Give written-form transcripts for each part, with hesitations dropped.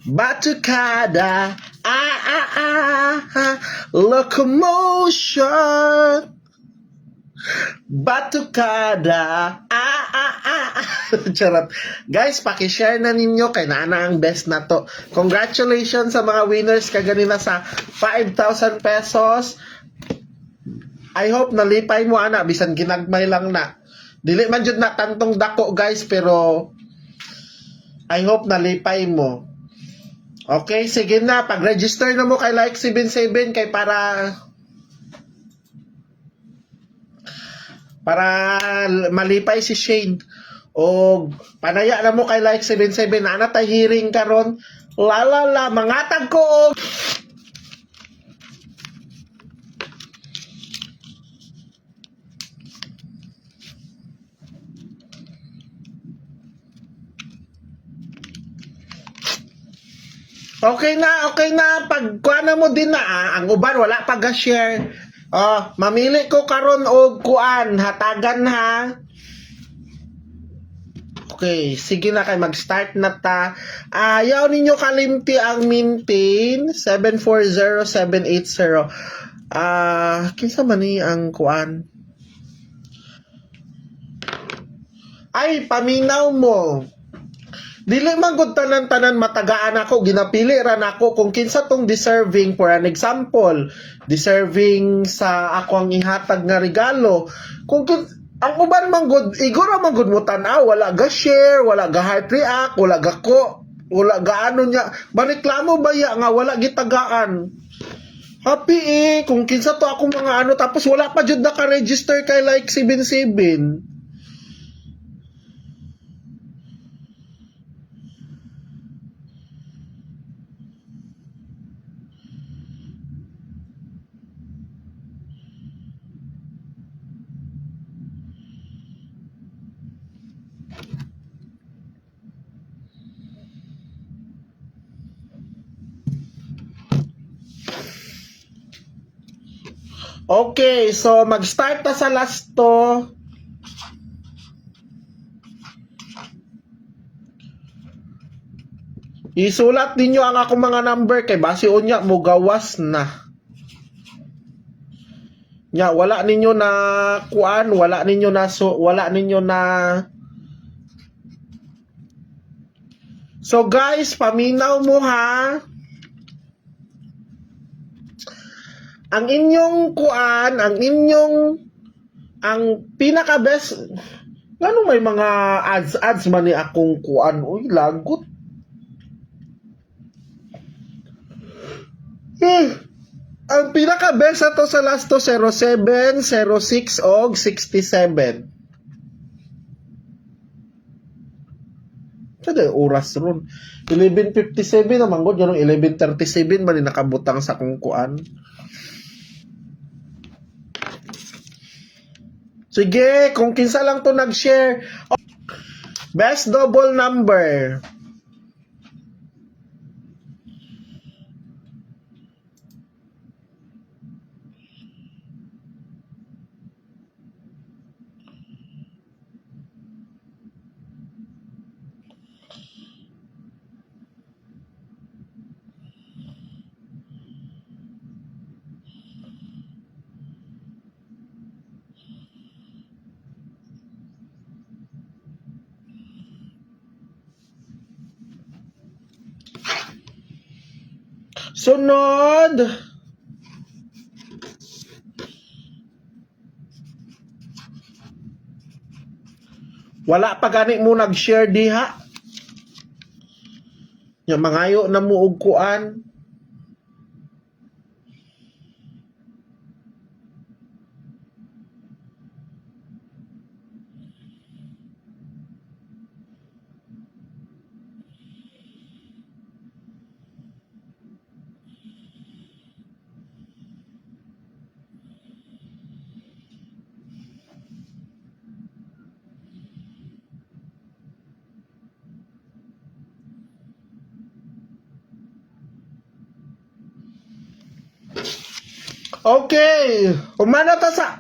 Batucada, locomotion. Batucada, Charot. Guys, pakishare na ninyo kay Nana ang best na to. Congratulations sa mga winners kaganina sa 5,000 pesos. I hope nalipay mo ana bisan ginagmay lang na. Dili man jud na tantong dako guys, pero I hope nalipay mo. Okay, sige na, pag-register na mo kay Like 77 kay para malipay si Shane. O panaya na mo kay Like 77 ana tay hearing karon. La mangatag ko og Okay na. Pagkuha na mo din na, ang uban wala pag-share. Mamili ko karon og kuan, hatagan ha. Okay, sige na kay mag-start na ta. Ayaw ninyo kalimti ang maintain 740780. Kinsa man ni ang kuan? Ay, paminaw mo. Dili man gud tanan-tanan matagaan ako, ginapili ra nako kung kinsa tong deserving. For an example, deserving sa ako ang ihatag nga regalo. Kung ang uban man gud igura man gud mo tan-aw, wala ga share, wala ga heart react, wala ga ko, wala ga ano nya, mareklamo baya nga wala gitagaan. Happy kung kinsa to akong mga ano, tapos wala pa jud naka-register kay Like 77. Okay, so mag-start na sa last to. Isulat ninyo ang akong mga number kay base unya mo gawas na. Nya wala ninyo na kuan, wala ninyo na So guys, paminaw mo ha. Ang inyong kuan, ang pinaka best, ngano may mga ads man ni akong kuan, uy lagot. Ang pinaka best ato sa last to 07, 06 og 67. Kada oras ron. 11:57 naman gud, yung 11:37 man ni nakabutang sa akong kuan. Sige, kung kinsa lang to nag-share. Best double number. Sunod. Wala pa gani mo nag-share diha. Nya mangayo na mo og kuan. Okay, umano ta sa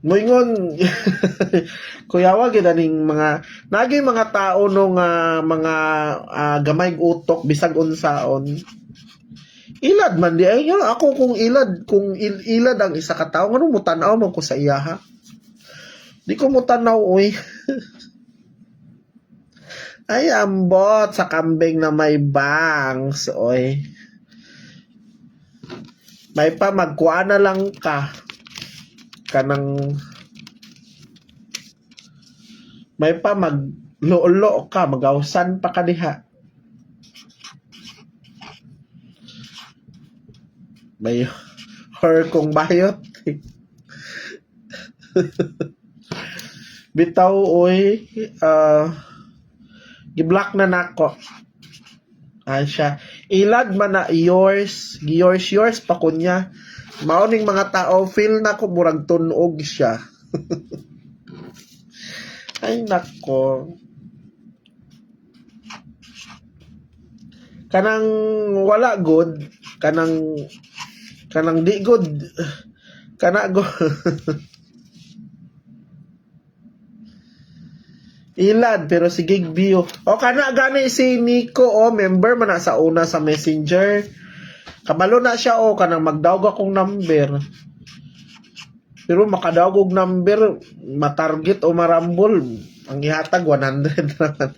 Moingon kuya wag daning mga naging mga tao nung mga gamay utok bisag unsaon. Ilad man di ay ako kung ilad ang isa ka tawo ngano mo tan-aw man ko sa iya ha. Di ko mo tanaw oy. Ay ambot sa kambing na may bangs oy. May pa magkuha na lang ka kanang may pa magluolo ka magawsan pa ka diha. May her kung bayot. Bitaw oy gi-block na nako. Ay siya. Ilad man na yours pa kunya. Mauning mga tao feel na ko murag tunog siya. Ay nako. Kanang wala good, kanang di good. Kana go. Ilad pero si Gigbio. O kana gani si Nico member man na sa una sa Messenger. Kabalo na siya kanang magdawg akong number. Pero makadawg og number, matarget o marambol, ang ihatag 100 naman.